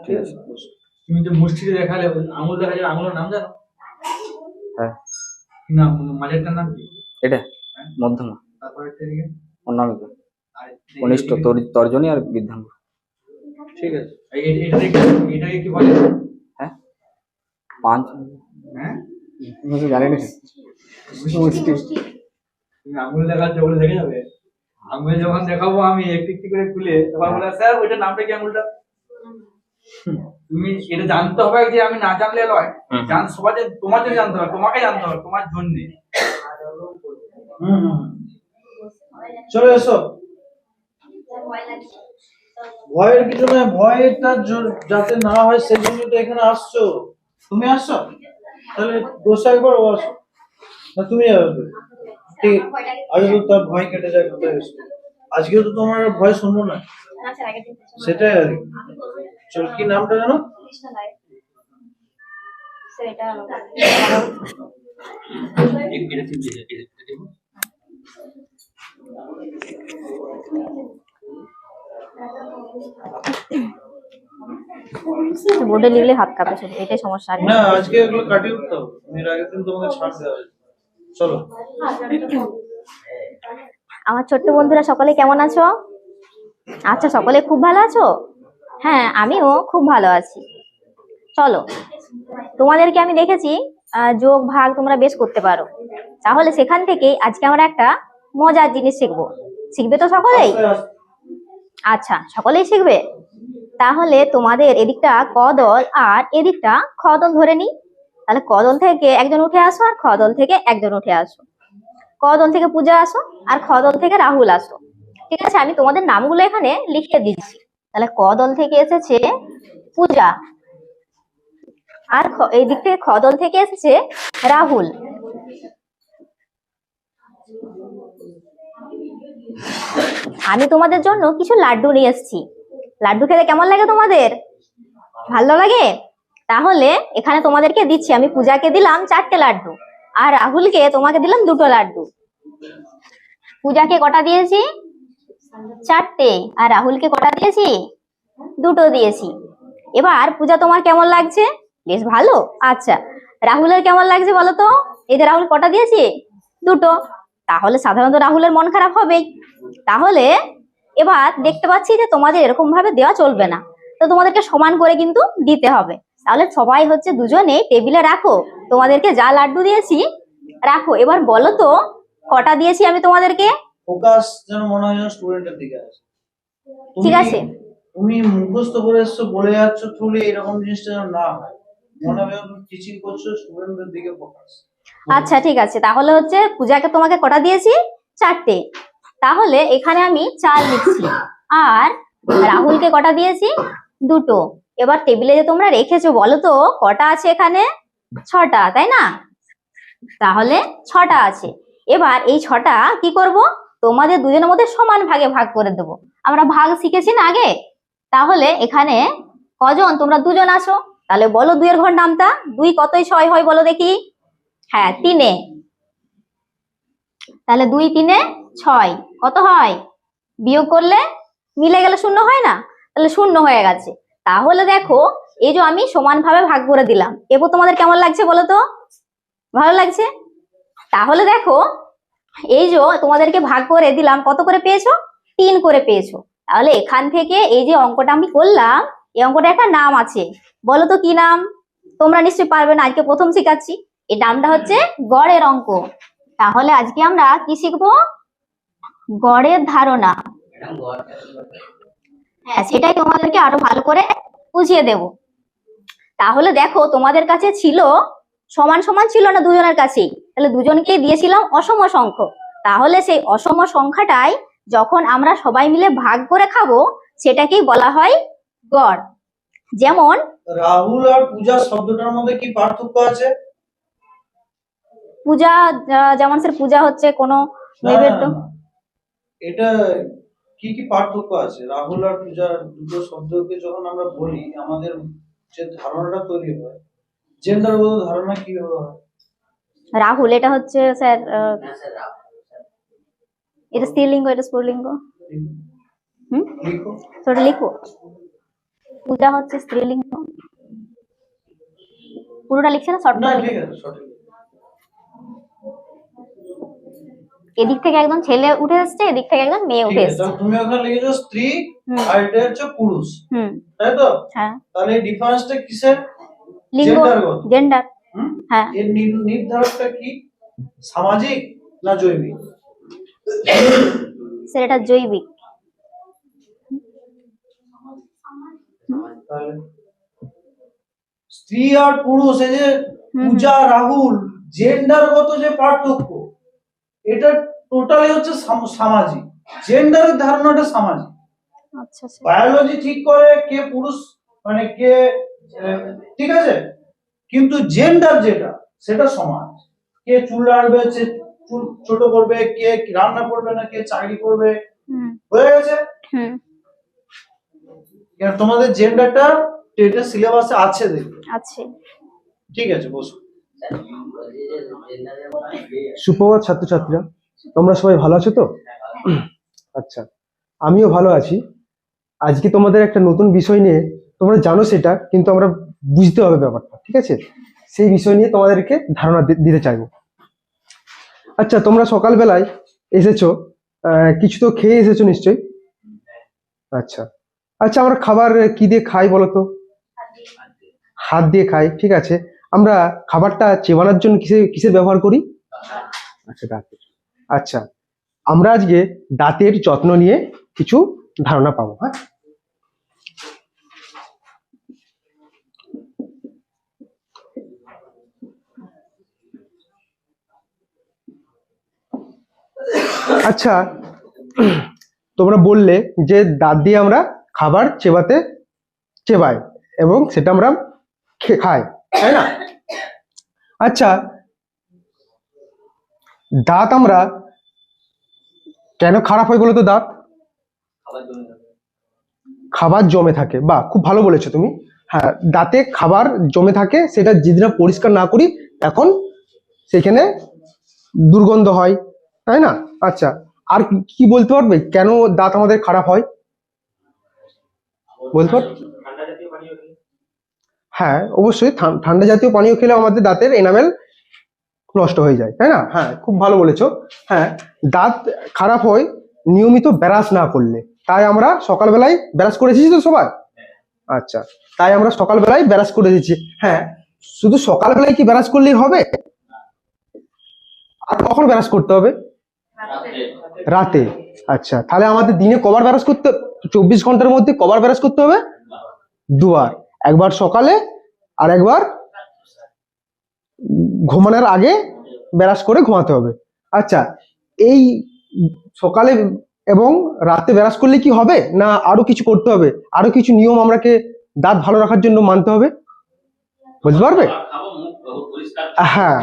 Speaker 2: ঠিক আছে।
Speaker 6: তুমি যে মুষ্টিতে দেখালে আঙুল দেখা যায়, আঙুলের নাম জানো?
Speaker 9: হ্যাঁ।
Speaker 6: কি নাম? মাঝেরটার নাম কি?
Speaker 9: এটা মধ্যমা,
Speaker 6: তারপরে দিকে
Speaker 9: অনামিকা,
Speaker 6: আর
Speaker 9: কনিষ্ঠ, তর্জনী আর বৃদ্ধাঙ্গ।
Speaker 2: ঠিক আছে।
Speaker 6: এটাকে কি বলে?
Speaker 9: হ্যাঁ, 5
Speaker 6: হ্যাঁ,
Speaker 9: জানি না।
Speaker 6: তুমি আঙুল দেখাচ্ছ, ওগুলো দেখে যাবে। আঙুল যখন দেখাবো আমি একটু একটু করে খুলে, তখন বলে স্যার ওইটার নামটা কি আঙুলটা? তুমি এটা জানতে হবে যে আমি না জানলে নয়, সবাই তোমার জন্য জানতে হবে, তোমাকে জানতে হবে, তোমার জন্য।
Speaker 2: চলে এসো। ভয়ের কিছু নয়, ভয়টা যাতে না হয় সেই জন্য তো এখানে আসছো। তুমি আসছো, তাহলে দোষা একবার ও আসো না, তুমি আসবে। ঠিক আগে তো তার ভয় কেটে যায়, কোথায় এসো। আজকেও তো তোমার ভয় শুনবো না, সেটাই আর কি। চল, কি নামটা জানো?
Speaker 10: বোর্ডে লিখলে হাত কাঁপে শুধু, এটাই সমস্যা।
Speaker 2: না, আজকে এগুলো কাটিয়ে উঠতে হবে। এর আগের দিন তোমাকে ছাড় দেওয়া হয়েছে। চলো।
Speaker 10: আমার ছোট্ট বন্ধুরা সকলে কেমন আছো? আচ্ছা, সকলে খুব ভালো আছো? হ্যাঁ, আমিও খুব ভালো আছি। চলো, তোমাদেরকে আমি দেখেছি যোগ ভাগ তোমরা বেশ করতে পারো, তাহলে সেখান থেকে আজকে আমরা একটা মজার জিনিস শিখবো। শিখবে তো সকলেই? আচ্ছা, সকলেই শিখবে। তাহলে তোমাদের এদিকটা ক দল আর এদিকটা খ দল ধরে নি। তাহলে ক দল থেকে একজন উঠে আসো আর খ দল থেকে একজন উঠে আসো। ক দল থেকে পূজা আসো আর খ দল থেকে রাহুল আসো। ঠিক আছে, আমি তোমাদের নামগুলো এখানে লিখে দিচ্ছি। তাহলে ক দল থেকে এসেছে পূজা, আর এই দিক থেকে খ দল থেকে এসেছে রাহুল। আমি তোমাদের জন্য কিছু লাড্ডু নিয়ে এসেছি। লাড্ডু খেতে কেমন লাগে তোমাদের? ভালো লাগে? তাহলে এখানে তোমাদেরকে দিচ্ছি। আমি পূজাকে দিলাম 4টে লাড্ডু আর রাহুলকে তোমাকে দিলাম 2টো লাড্ডু। পূজাকে কটা দিয়েছি? 4টে। আর রাহুলকে কটা দিয়েছি? 2টো দিয়েছি। এবার পূজা তোমার কেমন লাগছে? বেশ ভালো। আচ্ছা, রাহুলের কেমন লাগছে বলো তো? এই যে রাহুল কটা দিয়েছি? 2টো। তাহলে সাধারণত রাহুলের মন খারাপ হবেই। তাহলে এবার দেখতে পাচ্ছি যে তোমাদের এরকম ভাবে দেওয়া চলবে না, তো তোমাদেরকে সমান করে কিন্তু দিতে হবে। তাহলে সবাই হচ্ছে দুজনে টেবিলে রাখো, তোমাদেরকে যা লাড্ডু দিয়েছি রাখো। এবার বলো তো কটা দিয়েছি আমি তোমাদেরকে?
Speaker 2: ফোকাস যেন মনে হয় স্টুডেন্টের দিকে আছে।
Speaker 10: ঠিক আছে,
Speaker 2: তুমি মুখস্থ করে এসছো, বলে যাচ্ছ, তুলে এরকম জিনিসটা যেন না হয়, মনে হয় তুমি টিচিং করছো, স্টুডেন্টদের দিকে ফোকাস।
Speaker 10: আচ্ছা ঠিক আছে, তাহলে হচ্ছে পূজাকে তোমাকে কটা দিয়েছি? 4টে। তাহলে এখানে আমি 4 লিখছি। আর রাহুলকে কটা দিয়েছি? 2টো। এবার টেবিলে যে তোমরা রেখেছো বলো তো কটা আছে এখানে? 6টা, তাই না? তাহলে 6টা আছে। এবার এই 6টা কি করব? তোমাদের দুজনের মধ্যে সমান ভাগে ভাগ করে দেব। আমরা ভাগ শিখেছি না আগে? তাহলে এখানে কজন? তোমরা 2জন আছো। তাহলে বলো 2 এর ঘর নামটা। 2 কতই 6 হয় বলো দেখি? হ্যাঁ, 3-এ। তাহলে 2 3-এ 6 কত হয়? বিয়োগ করলে মিলে গেলে 0 হয় না? তাহলে 0 হয়ে গেছে। তাহলে দেখো, এই যে আমি সমান ভাবে ভাগ করে দিলাম, এবার তোমাদের কেমন লাগছে বলো তো? ভালো লাগছে? তাহলে দেখো, এই যে তোমাদেরকে ভাগ করে দিলাম, কত করে পেয়েছো? 3 করে পেয়েছো। তাহলে এখান থেকে এই যে অঙ্কটা আমি করলাম, এই অঙ্কটা একটা নাম আছে। বলো তো কি নাম? তোমরা নিশ্চয়ই পারবে না, আজকে প্রথম শেখাচ্ছি। এই নামটা হচ্ছে গড়ের অঙ্ক। তাহলে আজকে আমরা কি শিখবো? গড়ের ধারণা। হ্যাঁ, সেটাই তোমাদেরকে আরো ভালো করে বুঝিয়ে দেব। তাহলে দেখো, তোমাদের কাছে ছিল সমান সমান ছিল না দুজনের কাছেই, তাহলে দুজনকেই দিয়েছিলাম অসম সংখ্যক। তাহলে সেই অসম সংখ্যাটাই যখন আমরা সবাই মিলে ভাগ করে খাবো, সেটাকেই বলা হয় গড়। যেমন
Speaker 2: রাহুল আর পূজা শব্দটার মধ্যে কি পার্থক্য আছে?
Speaker 10: পূজা, যেমন স্যার পূজা হচ্ছে কোনো
Speaker 2: না, না,
Speaker 10: নৈবেদ্য।
Speaker 2: না, না। এটা কি কি পার্থক্য আছে? রাহুল আর পূজা দুটো শব্দকে যখন আমরা বলি, আমাদের যে ধারণাটা তৈরি হয়, জেন্ডারগত ধারণা কিভাবে হয়?
Speaker 10: রাহুল এটা হচ্ছে স্যার এটা স্ত্রীলিঙ্গ, এটা স্ফুলিঙ্গ। হুম,
Speaker 2: লিখো।
Speaker 10: তো ওটা লিখো। পূজা হচ্ছে স্ত্রীলিঙ্গ, পুরোটা লিখছে না, শর্ট
Speaker 2: না,
Speaker 10: করে
Speaker 2: ঠিক
Speaker 10: লিখে।
Speaker 2: আছে, সঠিক।
Speaker 10: এদিক থেকে একদম ছেলে উঠে আসছে, এদিক থেকে একদম মেয়ে
Speaker 2: ঠিক
Speaker 10: উঠে
Speaker 2: আছে,
Speaker 10: আসছে।
Speaker 2: তাহলে তুমি ওখানে লিখেছো স্ত্রী,
Speaker 10: হুম।
Speaker 2: আর এটা হচ্ছে পুরুষ,
Speaker 10: হুম,
Speaker 2: তাই তো?
Speaker 10: হ্যাঁ।
Speaker 2: তাহলে এই ডিফারেন্সটা কিসের?
Speaker 10: লিঙ্গ,
Speaker 2: জেন্ডারগত।
Speaker 10: জেন্ডার।
Speaker 2: হুম?
Speaker 10: হ্যাঁ,
Speaker 2: এর নির্ধারকটা কি? সামাজিক না জৈবিক?
Speaker 10: স্যার এটা জৈবিক।
Speaker 2: তাহলে স্ত্রী আর পুরুষ, এই যে
Speaker 10: হুম।
Speaker 2: পূজা রাহুল, জেন্ডারগত যে পার্থক্য, এটা টোটালি হচ্ছে সামাজিক। জেন্ডারের ধারণাটা সামাজিক।
Speaker 10: আচ্ছা স্যার।
Speaker 2: বায়োলজি ঠিক করে কে পুরুষ, মানে কে, ঠিক আছে, কিন্তু জেন্ডার যেটা, সেটা সমাজ। কে চুল রাখবে, চুল ছোট করবে, কে রান্না করবে না, কে চাকরি করবে,
Speaker 10: হুম,
Speaker 2: হয়ে গেছে।
Speaker 10: হুম,
Speaker 2: তোমাদের জেন্ডারটা টেটের সিলেবাসে আছে, দেখবে।
Speaker 10: আছে।
Speaker 2: ঠিক আছে, বসো।
Speaker 11: সুপ্রভাত ছাত্রছাত্রীরা, তোমরা সবাই ভালো আছো তো? আচ্ছা, আমিও ভালো আছি। আজকে তোমাদের একটা নতুন বিষয় নিয়ে, তোমরা জানো সেটা, কিন্তু আমরা বুঝতে হবে ব্যাপারটা, ঠিক আছে? সেই বিষয় নিয়ে তোমাদেরকে ধারণা দিতে চাইবো। আচ্ছা, তোমরা সকালবেলায় এসেছো, কিছু তো খেয়ে এসেছো নিশ্চয়ই? আচ্ছা আচ্ছা, আমরা খাবার কি দিয়ে খাই বলো তো? হাত দিয়ে খাই, ঠিক আছে। আমরা খাবারটা চেবানোর জন্য কিসের ব্যবহার করি? আচ্ছা, দাঁতের। আচ্ছা, আমরা আজকে দাঁতের যত্ন নিয়ে কিছু ধারণা পাবো। হ্যাঁ, আচ্ছা, তোমরা বললে যে দাঁত দিয়ে আমরা খাবার চেবাই এবং সেটা আমরা খাই, তাই না? আচ্ছা, দাঁত আমরা কেন খারাপ হয় বলো তো? দাঁত খাবার জমে থাকে, বা খুব ভালো বলেছো তুমি। হ্যাঁ, দাঁতে খাবার জমে থাকে, সেটা যেদিন পরিষ্কার না করি এখন সেখানে দুর্গন্ধ হয়, তাই না? আচ্ছা, আর কি বলতে পারবে কেন দাঁত আমাদের খারাপ হয়? বলতে পারবে? হ্যাঁ, অবশ্যই ঠান্ডা জাতীয় পানীয় খেলে আমাদের দাঁতের এনামেল নষ্ট হয়ে যায়, তাই না? হ্যাঁ, খুব ভালো বলেছো। হ্যাঁ, দাঁত খারাপ হয় নিয়মিত ব্রাশ না করলে। তাই আমরা সকালবেলায় ব্রাশ করে এসেছি তো সবাই? আচ্ছা, তাই আমরা সকালবেলায় ব্রাশ করে এসেছি। হ্যাঁ, শুধু সকালবেলায় কি ব্রাশ করলেই হবে? আর কখন ব্রাশ করতে হবে? রাতে। আচ্ছা, তাহলে আমাদের দিনে কবার ব্রাশ করতে, 24 ঘন্টার মধ্যে কবার ব্রাশ করতে হবে? দুবার। একবার সকালে আর একবার ঘুমানোর আগে ব্রাশ করে ঘুমাতে হবে। আচ্ছা, এই সকালে এবং রাতে ব্রাশ করলে কি হবে, না আরো কিছু করতে হবে? আরো কিছু নিয়ম আমরাকে দাঁত ভালো রাখার জন্য মানতে হবে, বুঝতে পারবে? হ্যাঁ,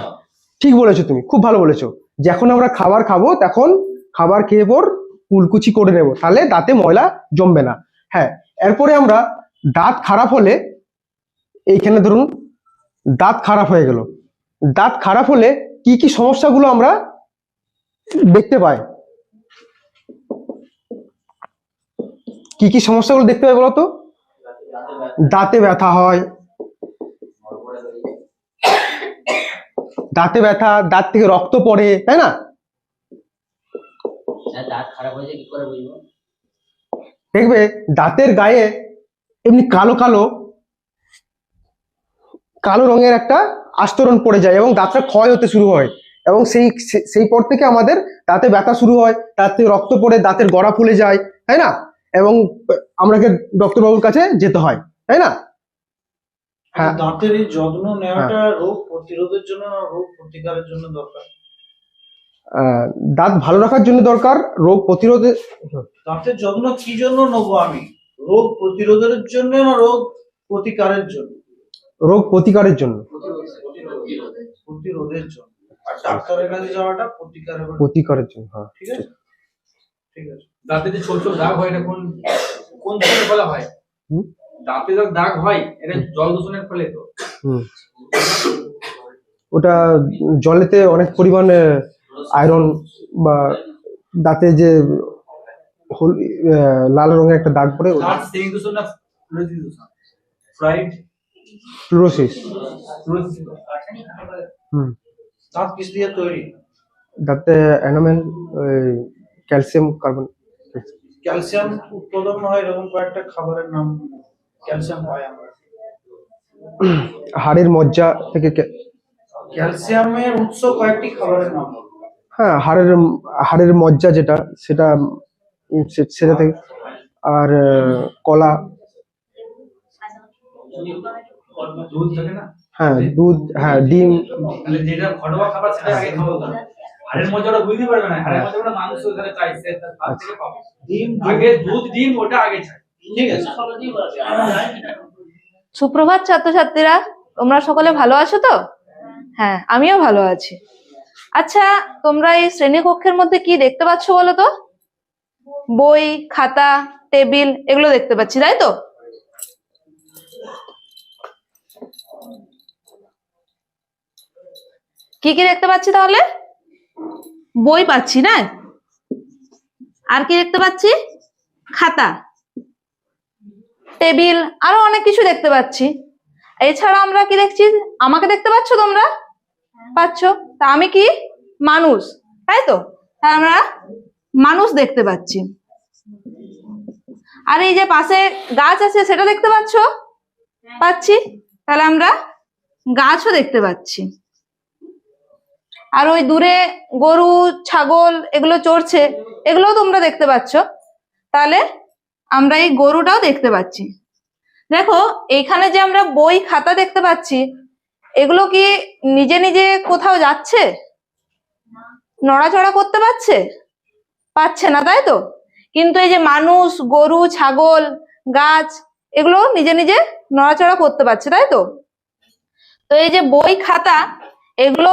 Speaker 11: ঠিক বলেছো তুমি, খুব ভালো বলেছো। যখন আমরা খাবার খাবো তখন খাবার খেয়ে পর কুলকুচি করে নেব, তাহলে দাঁতে ময়লা জমবে না। হ্যাঁ, এরপরে আমরা দাঁত খারাপ হলে, এইখানে ধরুন দাঁত খারাপ হয়ে গেল, দাঁত খারাপ হলে কি কি সমস্যাগুলো আমরা দেখতে পাই? কি কি সমস্যাগুলো দেখতে পাই বলতো? দাঁতে ব্যথা হয়, দাঁতে ব্যথা, দাঁত থেকে রক্ত পড়ে, তাই না?
Speaker 7: দাঁত খারাপ হয়েছে কি করে বুঝবো?
Speaker 11: দেখবে দাঁতের গায়ে এমনি কালো কালো কালো রঙের একটা আস্তরণ পড়ে যায় এবং দাঁতটা ক্ষয় হতে শুরু হয়, এবং সেই পর থেকে আমাদের দাঁতে ব্যথা শুরু হয়, দাঁত থেকে রক্ত পড়ে দাঁতের গোড়া ফুলে যায়, তাই না? এবং আমাকে ডক্টরবাবুর কাছে যেতে হয়, তাই না? হ্যাঁ,
Speaker 2: দাঁতের এই যত্ন নেওয়াটা রোগ প্রতিরোধের জন্য না রোগ প্রতিকারের জন্য দরকার?
Speaker 11: দাঁত ভালো রাখার জন্য দরকার, রোগ প্রতিরোধের।
Speaker 2: দাঁতের যত্ন কি জন্য নেবো আমি? রোগ প্রতিরোধের জন্য না রোগ প্রতিকারের জন্য,
Speaker 11: রোগ প্রতিকারের জন্য।
Speaker 2: প্রতিরোধের জন্য। আর ডাক্তারের কাছে যাওয়াটা প্রতিকারের জন্য।
Speaker 11: প্রতিকারের জন্য, হ্যাঁ।
Speaker 2: ঠিক আছে, ঠিক আছে।
Speaker 6: দাঁতে যে ছোট ছোট দাগ হয়, এটা কোন কোন ধরনের ফলে হয়?
Speaker 11: হুম?
Speaker 6: দাঁতে যখন দাগ হয় এটা জল দূষণের ফলে তো।
Speaker 11: হুম। ওটা জলেতে অনেক পরিমাণে আয়রন বা দাঁতে যে লাল রঙের একটা দাগ পড়ে,
Speaker 6: দাঁত শ্রেণী দূষণ না ফ্লোরোসিস দূষণ?
Speaker 11: ফ্লোরোসিস। হুম।
Speaker 2: দাঁত কিস দিয়ে তৈরি?
Speaker 11: দাঁতে এনামেল, ক্যালসিয়াম কার্বন।
Speaker 2: ক্যালসিয়াম উৎপাদন হয় এরকম কয়েকটা খাবারের নাম। ক্যালসিয়াম পাই আমরা
Speaker 11: হাড়ের মজ্জা থেকে।
Speaker 2: ক্যালসিয়ামের উৎস কয়েকটি খাবারের নাম।
Speaker 11: হ্যাঁ, হাড়ের মজ্জা যেটা, সেটা থেকে। আর কলা,
Speaker 6: দুধ থাকে না?
Speaker 11: হ্যাঁ দুধ, হ্যাঁ ডিম।
Speaker 6: তাহলে যেটা ঘরোয়া খাবার সেটা আগে খাওয়া দরকার। হাড়ের মধ্যে ওরা বুঝতে পারবে না, হাড়ের মধ্যে ওরা মাংস ওখানে চাইছে, তার ভাত থেকে পাবে।
Speaker 2: ডিম
Speaker 6: আগে দুধ ডিম ওটা আগে চাই।
Speaker 2: ঠিক আছে।
Speaker 1: সুপ্রভাত ছাত্রছাত্রীরা, তোমরা সকলে ভালো আছো তো? হ্যাঁ, আমিও ভালো আছি। আচ্ছা, তোমরা এই শ্রেণীকক্ষের মধ্যে কি দেখতে পাচ্ছ বলো তো? বই, খাতা, টেবিল এগুলো দেখতে পাচ্ছি, তাই তো? কি কি দেখতে পাচ্ছি তাহলে? বই পাচ্ছি না? আর কি দেখতে পাচ্ছি? খাতা, টেবিল, আরো অনেক কিছু দেখতে পাচ্ছি। এছাড়া আমরা কি দেখছি? আমাকে দেখতে পাচ্ছ তোমরা? পাচ্ছ? তা আমি কি? মানুষ, তাই তো? তা আমরা মানুষ দেখতে পাচ্ছি। আর এই যে পাশে গাছ আছে সেটা দেখতে পাচ্ছ? পাচ্ছি। তাহলে আমরা গাছও দেখতে পাচ্ছি। আর ওই দূরে গরু, ছাগল এগুলো চড়ছে, এগুলোও তোমরা দেখতে পাচ্ছ। তাহলে আমরা এই গরুটাও দেখতে পাচ্ছি। দেখো, এইখানে যে আমরা বই, খাতা দেখতে পাচ্ছি, এগুলো কি নিজে নিজে কোথাও যাচ্ছে? নড়াচড়া করতে পারছে? পাচ্ছে না, তাই তো? কিন্তু এই যে মানুষ, গরু, ছাগল, গাছ এগুলো নিজে নিজে নড়াচড়া করতে পারছে, তাই তো? তো এই যে বই, খাতা এগুলো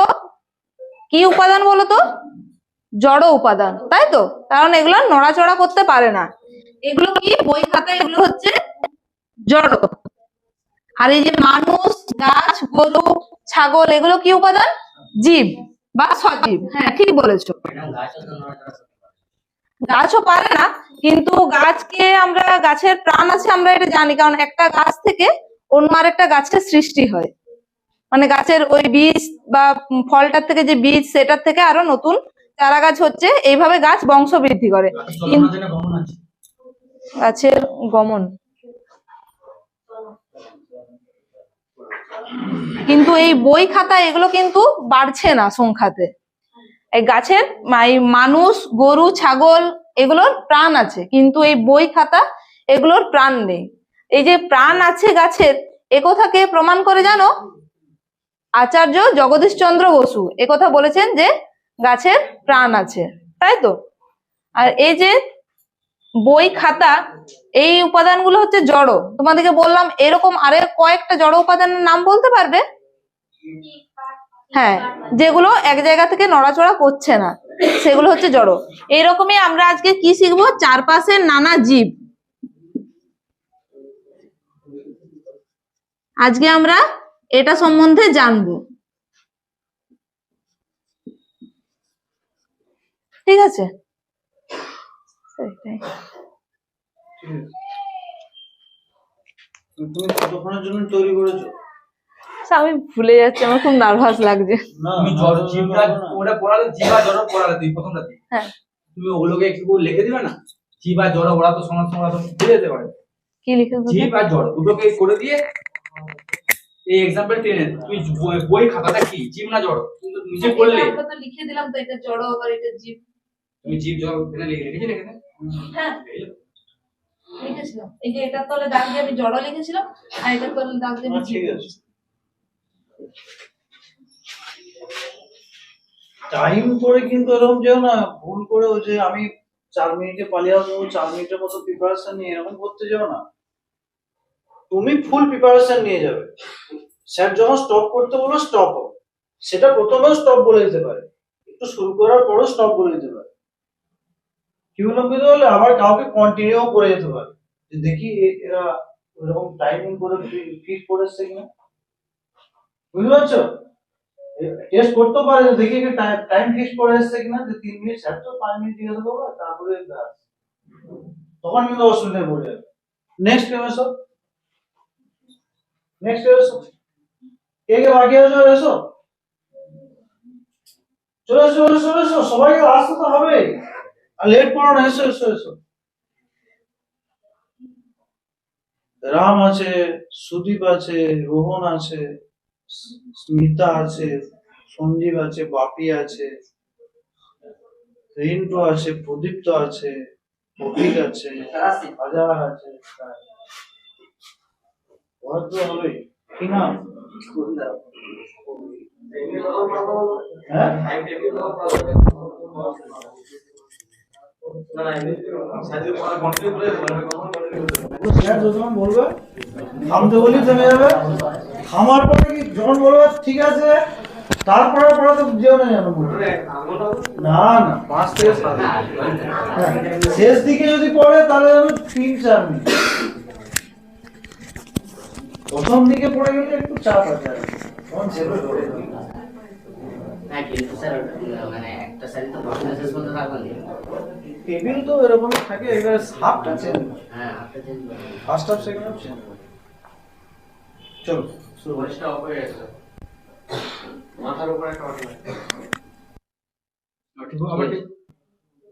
Speaker 1: কি উপাদান বলো তো? জড় উপাদান, তাই তো? কারণ এগুলো নড়াচড়া করতে পারে না। এগুলো কি? বই, খাতা এগুলো হচ্ছে জড়। আর এই যে মানুষ, গাছ, গরু, ছাগল এগুলো কি উপাদান? জীব বা সজীব। হ্যাঁ, ঠিক বলেছো। গাছও পারে না, কিন্তু গাছকে আমরা, গাছের প্রাণ আছে আমরা এটা জানি, কারণ একটা গাছ থেকে অন্য আরেকটা গাছের সৃষ্টি হয়। মানে গাছের ওই বীজ বা ফলটার থেকে যে বীজ, সেটার থেকে আরো নতুন চারা গাছ হচ্ছে, এইভাবে গাছ বংশ বৃদ্ধি করে। গাছের গমন, কিন্তু এই বই, খাতা এগুলো কিন্তু বাড়ছে না সংখ্যাতে। এই গাছের মানুষ, গরু, ছাগল এগুলোর প্রাণ আছে, কিন্তু এই বই, খাতা এগুলোর প্রাণ নেই। এই যে প্রাণ আছে গাছের, একথাকে প্রমাণ করে জানো? আচার্য জগদীশ চন্দ্র বসু একথা বলেছেন যে গাছের প্রাণ আছে, তাই তো? আর এই যে বই, খাতা এই উপাদানগুলো হচ্ছে জড়। তোমাদেরকে বললাম এরকম আরো কয়েকটা জড় উপাদানের নাম বলতে পারবে? হ্যাঁ, যেগুলো এক জায়গা থেকে নড়াচড়া করছে না, সেগুলো হচ্ছে জড়। এইরকমই আমরা আজকে কি শিখবো? চারপাশের নানা জীব। আজকে আমরা এটা সম্বন্ধে জানবো, ঠিক আছে?
Speaker 2: তুমি কতক্ষণের জন্য তৈরি করেছো?
Speaker 1: আমি ভুলে যাচ্ছি, আমার খুব নার্ভাস লাগছে।
Speaker 6: তুমি জড় জীবটা ওটা পড়ালে, জীব আর জড় পড়ালে তুই প্রথমটাতে।
Speaker 1: হ্যাঁ,
Speaker 6: তুমি ওগুলোকে একটু লিখে দিবে না? জীব আর জড় ওরা তো সমান সমান ভুলে যেতে পারে।
Speaker 1: কি লিখে দেবো?
Speaker 6: জীব আর জড় দুটোকে করে দিয়ে এই এক্সাম্পল টেনে তুই বই, খাতাটা কি জীব না জড় কিন্তু নিজে বললে।
Speaker 1: আমরা তো লিখে দিলাম তো, এটা জড় আর এটা জীব।
Speaker 6: তুমি জীব জড় টেনে লিখেছিলে এখানে?
Speaker 1: হ্যাঁ, লিখেছিলাম। এই যে এটার তলে দাগ দিয়ে আমি জড় লিখেছিলাম, আর এটার তলে দাগ দিয়ে আমি জীব।
Speaker 2: ঠিক আছে। টাইম করে কিন্তু এরকম যেও না, ভুল করে ওই যে আমি 4 মিনিটে পালিয়ে আসবো, 4 মিনিটের মতো প্রিপারেশন নিয়ে এরকম করতে যাও না। তুমি ফুল প্রিপারেশন নিয়ে যাবে। স্যার যখন স্টপ করতে বলবো স্টপ হবে, সেটা প্রথমেও স্টপ বলে দিতে পারে, একটু শুরু করার পরও স্টপ বলে দিতে পারে। কি বিলম্বিত হলে আবার কাউকে কন্টিনিউ করে যেতে পারে, যে দেখি এরা ওরকম টাইমিং করে ফিক্স করে এসছে কিনা, বুঝতে পারছো? টেস্ট করতে পারে যে দেখি টাইম ফিক্স করে এসছে কিনা, যে 3 মিনিট স্যার তো 5 মিনিট জিজ্ঞাসা করবো তারপরে ব্যাস, তখন কিন্তু অসুবিধায় পড়ে যাবে। নেক্সট কেউ এসো, নেক্সট কেউ এসো, কে কে বাকি আছো এসো, চলে এসো চলে এসো, সবাইকে আসতে তো হবে, আর লেট করো না, এসো এসো এসো। রাম আছে, সুদীপ আছে, রোহন আছে, স্মিতা আছে, সঞ্জীব আছে, বাপি আছে, রিন্টু আছে, প্রদীপ্ত আছে, প্রতীক আছে, হাজার আছে, ওরা তো হবেই। কি নাম? হ্যাঁ? স্যার যখন বলবে থামতে বলি থেমে যাবে, থামার পরে কি যখন বলবে ঠিক আছে তারপরে পরে তো যেও না জানো, না না 5 থেকে 7, শেষ দিকে যদি পড়ে তাহলে যেন 3-4 মিনিট, প্রথম দিকে পড়ে গেলে একটু চাপ আছে, তখন ছেড়ে ধরে টেবিল তো এরকম থাকে, এবারে হাফটা change, first half second half change. চলো শুরু করি।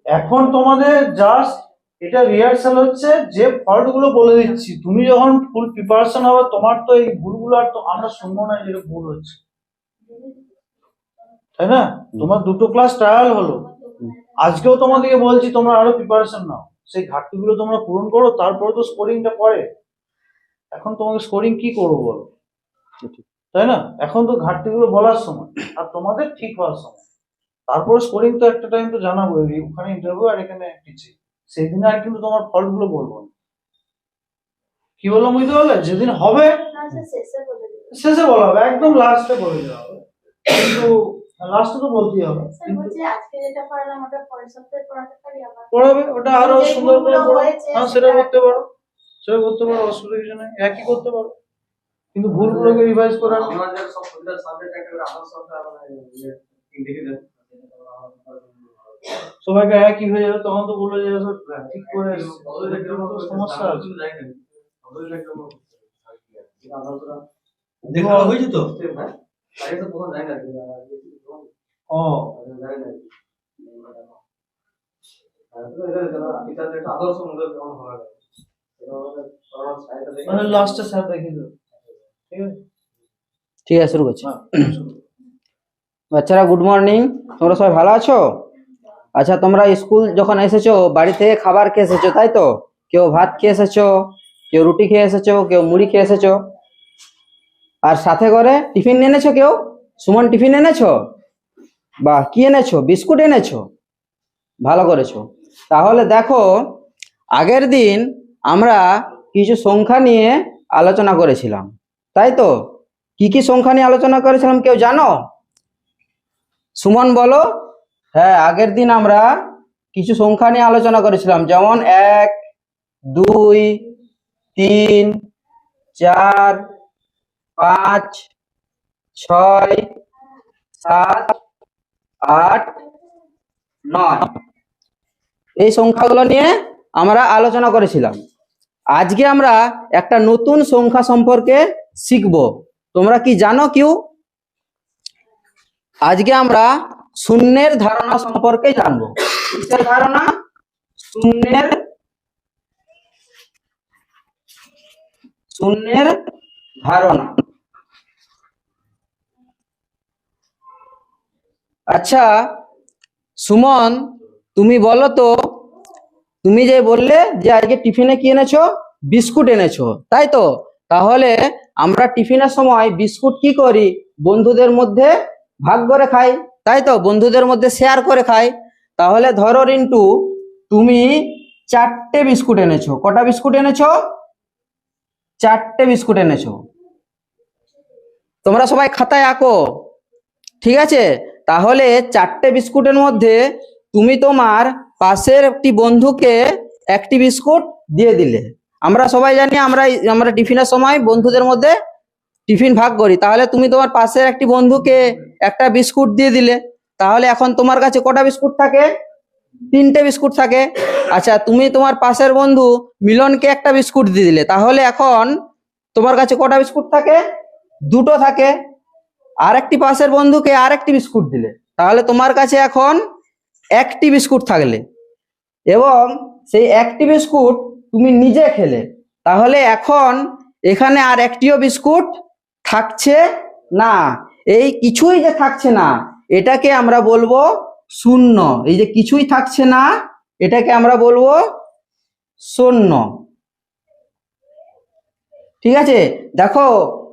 Speaker 2: এখন তোমাদের জাস্ট এটা রিহার্সাল হচ্ছে, যে ফল্ট গুলো বলে দিচ্ছি, তুমি যখন ফুল প্রিপারেশন হবে তোমার তো এই ভুলগুলো আর তো আমরা শুনবো না যে ভুল হচ্ছে, তাই না? তোমার 2টো ক্লাস ট্রায়াল হলো, আজকেও তোমাদেরকে বলছি তোমরা আরো প্রিপারেশন নাও, সেই ঘাটতিগুলো তোমরা পূরণ করো, তারপরে তো স্কোরিংটা পড়ে। এখন তোমাকে স্কোরিং কি করবো বলো, তাই না? এখন তো ঘাটতিগুলো বলার সময় আর তোমাদের ঠিক হওয়ার সময়, তারপরে স্কোরিং তো একটা টাইম তো জানাবো, ওখানে ইন্টারভিউ আর এখানে টিচিং, সেদিন আর কিন্তু তোমার ফল্ট গুলো বলবো না। কি বললাম বুঝতে পারলে? যেদিন হবে শেষে বলা হবে, একদম লাস্টে বলে দেওয়া হবে, কিন্তু লাস্টে তো বলতেই হবে। পড়াবে ওটা আরো সুন্দর করে পড়াবে, হ্যাঁ সেটা করতে পারো, সেটা করতে পারো, অসুবিধা কিছু নেই, একই করতে পারো, কিন্তু ভুলগুলোকে রিভাইজ করার সবাইকে একই হয়ে যাবে, তখন তো বলে যাবে ঠিক করে সমস্যা আছে। দেখা হয়েছে তো ও মানে লাস্টে স্যার দেখিয়ে দেবে, ঠিক আছে?
Speaker 5: ঠিক আছে, শুরু করছি। বাচ্চারা গুড মর্নিং, তোমরা সবাই ভালো আছো? আচ্ছা, তোমরা স্কুল যখন এসেছো বাড়ি থেকে খাবার খেয়ে এসেছো, তাই তো? কেউ ভাত খেয়ে এসেছো, কেউ রুটি খেয়ে এসেছো, কেউ মুড়ি খেয়ে এসেছো, আর সাথে করে টিফিন এনেছো। কেউ সুমন টিফিন এনেছো? বা কি এনেছো? বিস্কুট এনেছো, ভালো করেছো। তাহলে দেখো, আগের দিন আমরা কিছু সংখ্যা নিয়ে আলোচনা করেছিলাম, তাই তো? কি কি সংখ্যা নিয়ে আলোচনা করেছিলাম কেউ জানো? সুমন বলো। হ্যাঁ, আগের দিন আমরা কিছু সংখ্যা নিয়ে আলোচনা করেছিলাম, যেমন 1, 2, 3, 4, 5, 6, 7, 8, 9, এই সংখ্যাগুলো নিয়ে আমরা আলোচনা করেছিলাম। আজকে আমরা একটা নতুন সংখ্যা সম্পর্কে শিখব। তোমরা কি জানো কেউ? আজকে আমরা শূন্যের ধারণা সম্পর্কে জানবো। কিসের ধারণা? শূন্যের ধারণা। আচ্ছা সুমন, তুমি বলো তো, তুমি যে বললে যে আজকে টিফিনে কি এনেছো? বিস্কুট এনেছো, তাই তো? তাহলে আমরা টিফিনের সময় বিস্কুট কি করি? বন্ধুদের মধ্যে ভাগ করে খাই, তাই তো? বন্ধুদের মধ্যে শেয়ার করে খাই। তাহলে ধরো রিন্টু, তুমি 4টে বিস্কুট এনেছো। কটা বিস্কুট এনেছো? 4টে বিস্কুট এনেছো। তোমরা সবাই খাতায় আঁকো, ঠিক আছে? তাহলে 4টে বিস্কুটের মধ্যে তুমি তোমার পাশের একটি বন্ধুকে একটি বিস্কুট দিয়ে দিলে। আমরা সবাই জানি আমরা টিফিনের সময় বন্ধুদের মধ্যে টিফিন ভাগ করি। তাহলে তুমি তোমার পাশের একটি বন্ধুকে একটা বিস্কুট দিয়ে দিলে। তাহলে এখন তোমার কাছে কটা বিস্কুট থাকে? 3টে বিস্কুট থাকে। আচ্ছা, তুমি তোমার পাশের বন্ধু মিলনকে একটা বিস্কুট দিয়ে দিলে। তাহলে এখন তোমার কাছে কটা বিস্কুট থাকে? 2টো থাকে। আর একটি পাশের বন্ধুকে আর একটি বিস্কুট দিলে। তাহলে তোমার কাছে এখন 1টি বিস্কুট থাকলে, এবং সেই 1টি বিস্কুট তুমি নিজে খেলে। তাহলে এখন এখানে আর একটিও বিস্কুট থাকছে না। এই কিছুই যে থাকছে না, এটাকে আমরা বলবো শূন্য। এই যে কিছুই থাকছে না, এটাকে আমরা বলবো শূন্য। ঠিক আছে? দেখো,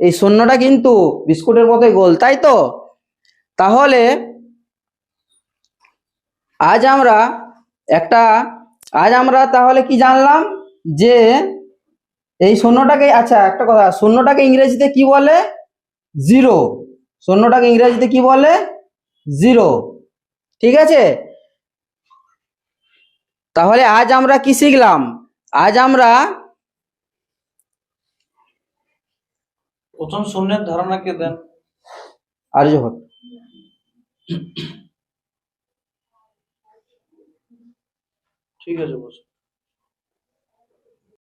Speaker 5: এই শূন্যটা কিন্তু বিস্কুটের মতোই গোল, তাই তো? তাহলে আজ আমরা তাহলে কি জানলাম, যে এই শূন্যটাকে, আচ্ছা একটা কথা, শূন্যটাকে ইংরেজিতে কি বলে? 0। শূন্যটাকে ইংরেজিতে কি বলে? 0। ঠিক আছে? তাহলে আজ আমরা কি শিখলাম? আজ আমরা
Speaker 2: প্রথম শূন্যের ধারণা কে দেন?
Speaker 5: আর্যভট্ট।
Speaker 2: ঠিক আছে বস।